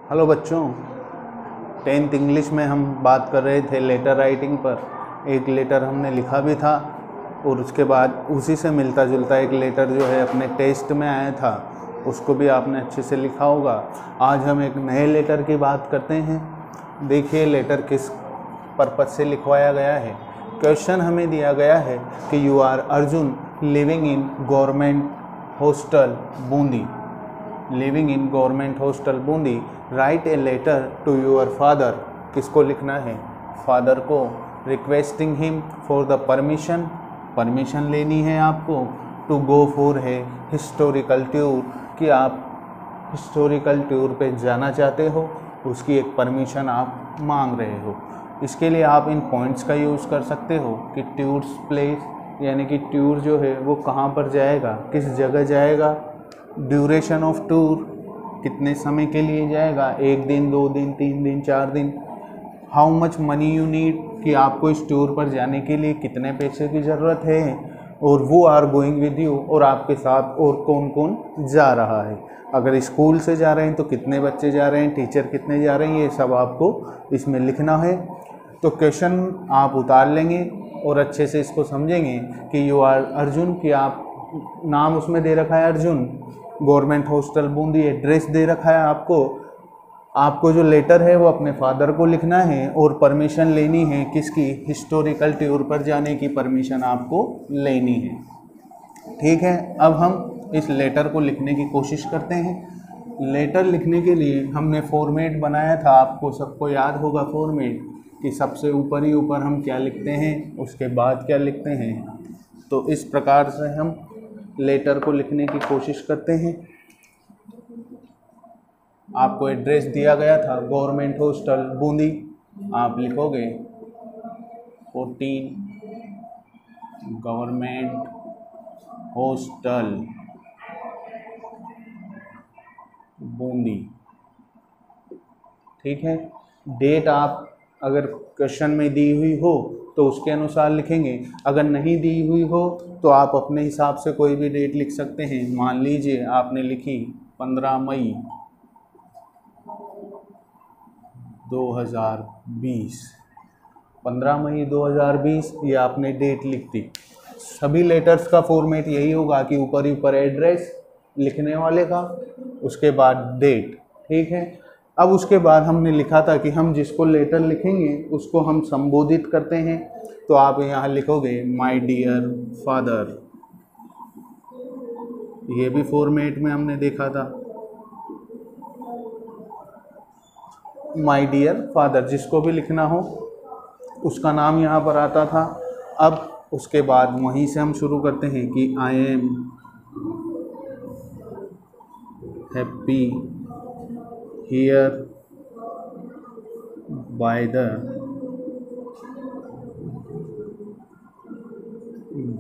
Hello बच्चों, 10th English में हम बात कर रहे थे लेटर राइटिंग पर। एक लेटर हमने लिखा भी था और उसके बाद उसी से मिलता जुलता एक लेटर जो है अपने टेस्ट में आया था, उसको भी आपने अच्छे से लिखा होगा। आज हम एक नए लेटर की बात करते हैं। देखिए लेटर किस पर्पज़ से लिखवाया गया है। क्वेश्चन हमें दिया गया है कि you are Arjun living in government hostel Bundi, living in government hostel Bundi, write a letter to your father. किसको लिखना है? फादर को। Requesting him for the permission, permission लेनी है आपको। टू गो फॉर है हिस्टोरिकल टूर, कि आप हिस्टोरिकल टूर पे जाना चाहते हो, उसकी एक परमिशन आप मांग रहे हो। इसके लिए आप इन पॉइंट्स का यूज़ कर सकते हो कि टूर्स प्लेस, यानी कि टूर जो है वो कहाँ पर जाएगा, किस जगह जाएगा। ड्यूरेशन ऑफ टूर, कितने समय के लिए जाएगा, 1 दिन, 2 दिन, 3 दिन, 4 दिन। How much money you need, कि आपको इस टूर पर जाने के लिए कितने पैसे की ज़रूरत है। और वो आर गोइंग विद यू, और आपके साथ और कौन कौन जा रहा है। अगर स्कूल से जा रहे हैं तो कितने बच्चे जा रहे हैं, टीचर कितने जा रहे हैं, ये सब आपको इसमें लिखना है। तो क्वेश्चन आप उतार लेंगे और अच्छे से इसको समझेंगे कि यू आर अर्जुन, कि आप नाम उसमें दे रखा है Arjun, government hostel Bundi address दे रखा है आपको जो लेटर है वो अपने फादर को लिखना है और परमिशन लेनी है किसकी? हिस्टोरिकल टूर पर जाने की परमिशन आपको लेनी है। ठीक है, अब हम इस लेटर को लिखने की कोशिश करते हैं। लेटर लिखने के लिए हमने फॉर्मेट बनाया था, आपको सबको याद होगा फॉर्मेट, कि सबसे ऊपर ही ऊपर हम क्या लिखते हैं, उसके बाद क्या लिखते हैं। तो इस प्रकार से हम लेटर को लिखने की कोशिश करते हैं। आपको एड्रेस दिया गया था गवर्नमेंट हॉस्टल बूंदी, आप लिखोगे 14 गवर्नमेंट हॉस्टल बूंदी। ठीक है, डेट आप अगर क्वेश्चन में दी हुई हो तो उसके अनुसार लिखेंगे, अगर नहीं दी हुई हो तो आप अपने हिसाब से कोई भी डेट लिख सकते हैं। मान लीजिए आपने लिखी 15 मई 2020, 15 मई 2020 ये आपने डेट लिख दी। सभी लेटर्स का फॉर्मेट यही होगा कि ऊपर ही ऊपर एड्रेस लिखने वाले का, उसके बाद डेट। ठीक है, अब उसके बाद हमने लिखा था कि हम जिसको लेटर लिखेंगे उसको हम संबोधित करते हैं। तो आप यहाँ लिखोगे माय डियर फादर, ये भी फॉर्मेट में हमने देखा था। माय डियर फादर, जिसको भी लिखना हो उसका नाम यहाँ पर आता था। अब उसके बाद वहीं से हम शुरू करते हैं कि I am happy here by the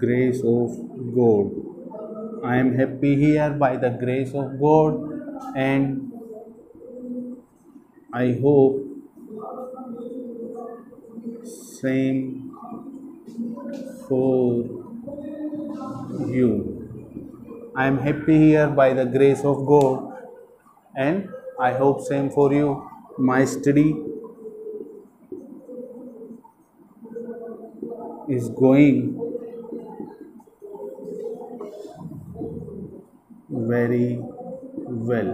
grace of God. I am happy here by the grace of God, and I hope same for you. I am happy here by the grace of God, and I hope same for you. My study is going very well.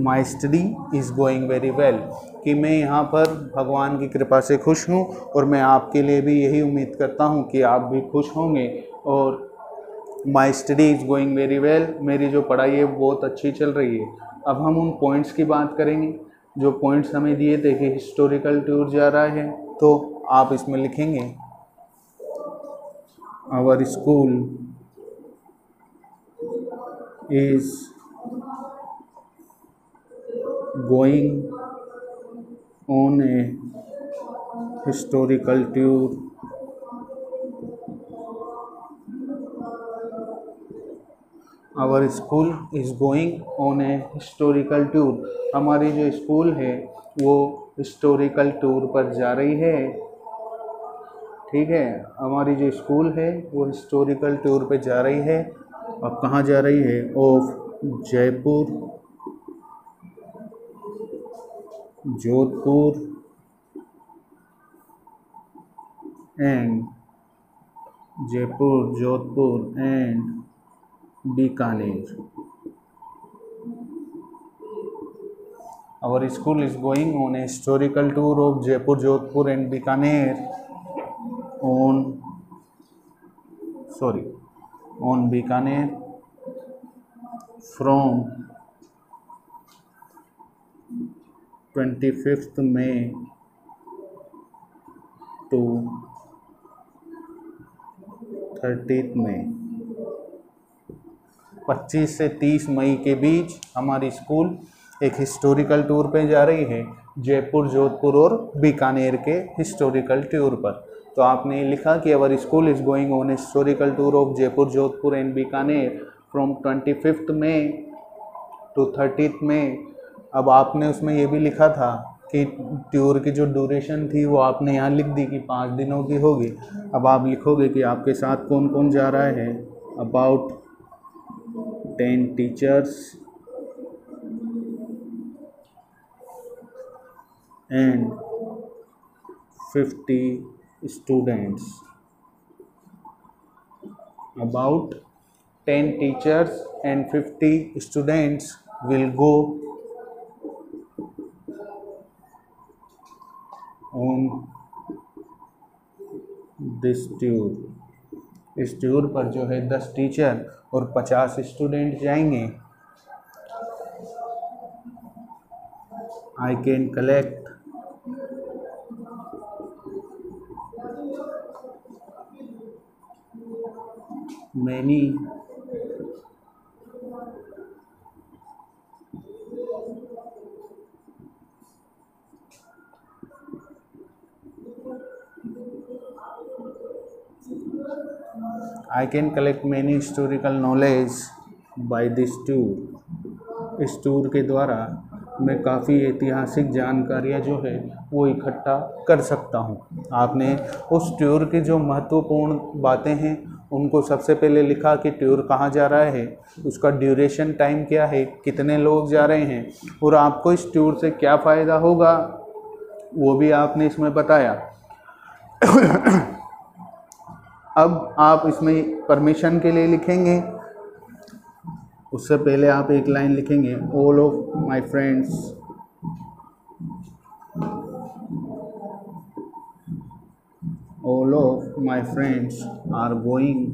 My study is going very well, कि मैं यहाँ पर भगवान की कृपा से खुश हूँ और मैं आपके लिए भी यही उम्मीद करता हूँ कि आप भी खुश होंगे। और My study is going very well, मेरी जो पढ़ाई है बहुत अच्छी चल रही है। अब हम उन पॉइंट्स की बात करेंगे जो पॉइंट्स हमें दिए थे कि हिस्टोरिकल टूर जा रहा है। तो आप इसमें लिखेंगे our school is going on a historical tour our school is going on a historical tour, हमारी जो स्कूल है वो हिस्टोरिकल टूर पर जा रही है। ठीक है, हमारी जो स्कूल है वो हिस्टोरिकल टूर पे जा रही है। अब कहाँ जा रही है? Of Jaipur Jodhpur and Jaipur, Jodhpur and Bikaner. Our school is going on a historical tour of Jaipur, Jodhpur and Bikaner on Bikaner from 25th May to 30th May. 25 से 30 मई के बीच हमारी स्कूल एक हिस्टोरिकल टूर पे जा रही है, जयपुर, जोधपुर और बीकानेर के हिस्टोरिकल टूर पर. तो आपने लिखा कि our school is going on historical tour of Jaipur, Jodhpur and Bikaner from 25th May to 30th May. अब आपने उसमें ये भी लिखा था कि टूर की जो ड्यूरेशन थी वो आपने यहाँ लिख दी कि 5 दिनों की होगी. अब आप लिखोगे कि आपके साथ कौन कौन जा रहा है. About 10 teachers and 50 students. About 10 teachers and 50 students will go on this tour. इस टूर पर जो है 10 टीचर और 50 स्टूडेंट जाएंगे. I can collect many historical knowledge by this tour. इस टूर के द्वारा मैं काफ़ी ऐतिहासिक जानकारियाँ जो है वो इकट्ठा कर सकता हूँ. आपने उस टूर की जो महत्वपूर्ण बातें हैं उनको सबसे पहले लिखा कि टूर कहाँ जा रहा है, उसका ड्यूरेशन टाइम क्या है, कितने लोग जा रहे हैं और आपको इस टूर से क्या फ़ायदा होगा वो भी आपने इसमें बताया. अब आप इसमें परमिशन के लिए लिखेंगे. उससे पहले आप एक लाइन लिखेंगे, all of my friends are going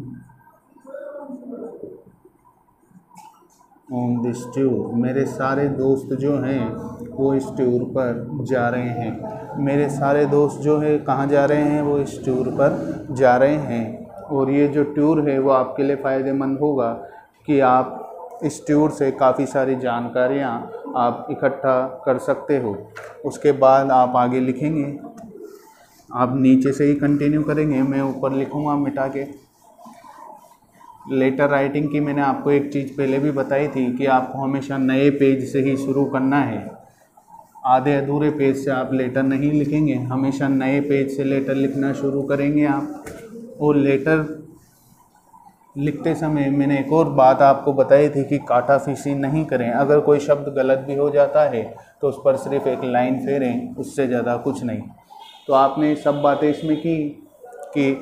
on this tour. मेरे सारे दोस्त जो हैं वो इस टूर पर जा रहे हैं. मेरे सारे दोस्त जो है कहाँ जा रहे हैं, वो इस टूर पर जा रहे हैं. और ये जो टूर है वो आपके लिए फ़ायदेमंद होगा कि आप इस टूर से काफ़ी सारी जानकारियाँ आप इकट्ठा कर सकते हो. उसके बाद आप आगे लिखेंगे, आप नीचे से ही कंटिन्यू करेंगे, मैं ऊपर लिखूँगा मिटा के. लेटर राइटिंग की मैंने आपको एक चीज़ पहले भी बताई थी कि आपको हमेशा नए पेज से ही शुरू करना है. आधे अधूरे पेज से आप लेटर नहीं लिखेंगे, हमेशा नए पेज से लेटर लिखना शुरू करेंगे आप. और लेटर लिखते समय मैंने एक और बात आपको बताई थी कि काटाफीसी नहीं करें. अगर कोई शब्द गलत भी हो जाता है तो उस पर सिर्फ एक लाइन फेरें, उससे ज़्यादा कुछ नहीं. तो आपने सब बातें इसमें की कि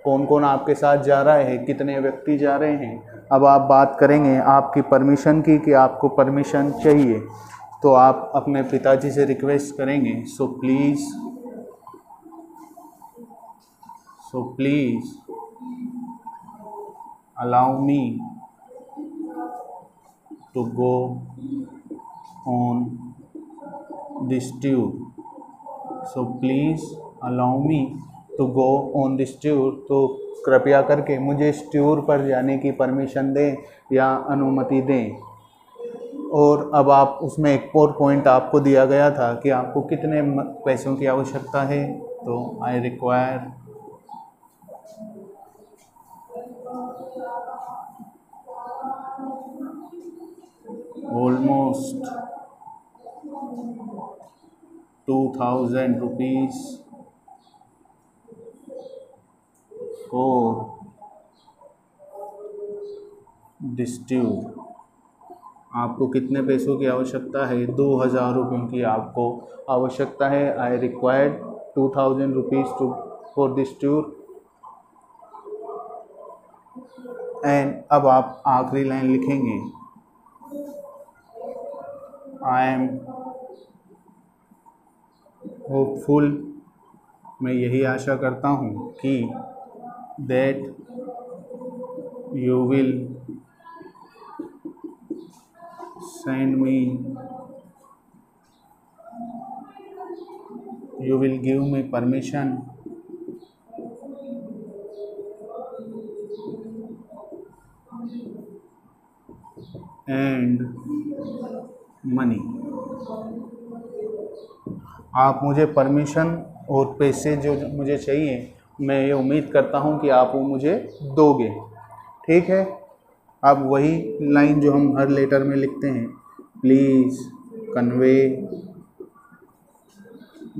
कौन कौन आपके साथ जा रहा है, कितने व्यक्ति जा रहे हैं. अब आप बात करेंगे आपकी परमिशन की कि आपको परमिशन चाहिए. तो आप अपने पिताजी से रिक्वेस्ट करेंगे, so please allow me to go on this tour. So please allow me to go on this tour. तो कृपया करके मुझे इस टूर पर जाने की परमिशन दें या अनुमति दें. और अब आप उसमें एक और पॉइंट आपको दिया गया था कि आपको कितने पैसों की आवश्यकता है. तो I require almost 2000 rupees for this tour. आपको कितने पैसों की आवश्यकता है? 2000 रुपयों की आपको आवश्यकता है। I required 2000 rupees to for this tour. And अब आप आखिरी लाइन लिखेंगे, आई एम होपफुल, मैं यही आशा करता हूँ कि that you will send me, you will give me permission and money। आप मुझे परमिशन और पैसे जो मुझे चाहिए, मैं ये उम्मीद करता हूँ कि आप वो मुझे दोगे। ठीक है। अब वही लाइन जो हम हर लेटर में लिखते हैं, please convey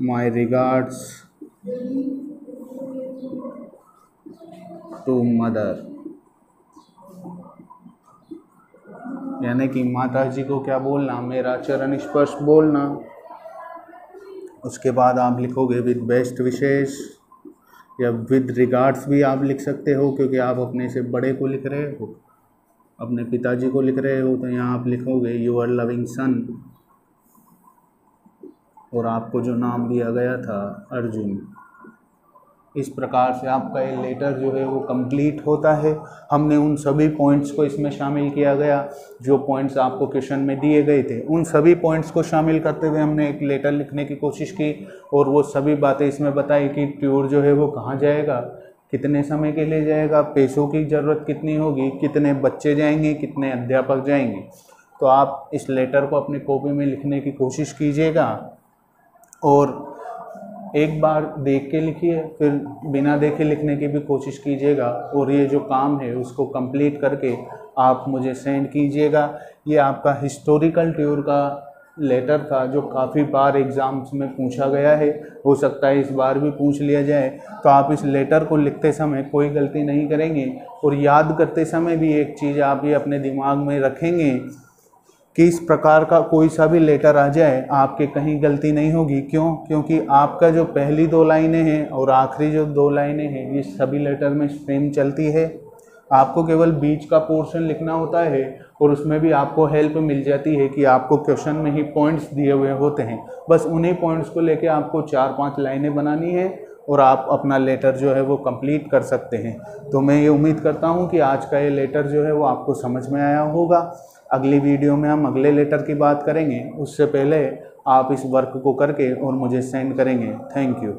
my regards to mother, यानी कि माता जी को क्या बोलना, मेरा चरण स्पर्श बोलना। उसके बाद आप लिखोगे विद बेस्ट विशेष, या विद रिगार्ड्स भी आप लिख सकते हो, क्योंकि आप अपने से बड़े को लिख रहे हो, अपने पिताजी को लिख रहे हो, तो यहाँ आप लिखोगे यूअर लविंग सन, और आपको जो नाम दिया गया था अर्जुन। इस प्रकार से आपका ये लेटर जो है वो कंप्लीट होता है। हमने उन सभी पॉइंट्स को इसमें शामिल किया गया जो पॉइंट्स आपको क्वेश्चन में दिए गए थे। उन सभी पॉइंट्स को शामिल करते हुए हमने एक लेटर लिखने की कोशिश की, और वो सभी बातें इसमें बताई कि टूर जो है वो कहाँ जाएगा, कितने समय के लिए जाएगा, पैसों की ज़रूरत कितनी होगी, कितने बच्चे जाएंगे, कितने अध्यापक जाएंगे। तो आप इस लेटर को अपनी कॉपी में लिखने की कोशिश कीजिएगा, और एक बार देख के लिखिए, फिर बिना देखे लिखने की भी कोशिश कीजिएगा, और ये जो काम है उसको कंप्लीट करके आप मुझे सेंड कीजिएगा। ये आपका हिस्टोरिकल टूर का लेटर था जो काफ़ी बार एग्ज़ाम्स में पूछा गया है, हो सकता है इस बार भी पूछ लिया जाए। तो आप इस लेटर को लिखते समय कोई गलती नहीं करेंगे, और याद करते समय भी एक चीज़ आप ये अपने दिमाग में रखेंगे कि इस प्रकार का कोई सा भी लेटर आ जाए आपके कहीं गलती नहीं होगी। क्यों? क्योंकि आपका जो पहली 2 लाइनें हैं और आखिरी जो 2 लाइनें हैं, ये सभी लेटर में सेम चलती है। आपको केवल बीच का पोर्शन लिखना होता है, और उसमें भी आपको हेल्प मिल जाती है कि आपको क्वेश्चन में ही पॉइंट्स दिए हुए होते हैं। बस उन्हीं पॉइंट्स को लेके आपको 4-5 लाइनें बनानी है, और आप अपना लेटर जो है वो कंप्लीट कर सकते हैं। तो मैं ये उम्मीद करता हूँ कि आज का ये लेटर जो है वो आपको समझ में आया होगा। अगली वीडियो में हम अगले लेटर की बात करेंगे, उससे पहले आप इस वर्क को करके और मुझे सेंड करेंगे। Thank you.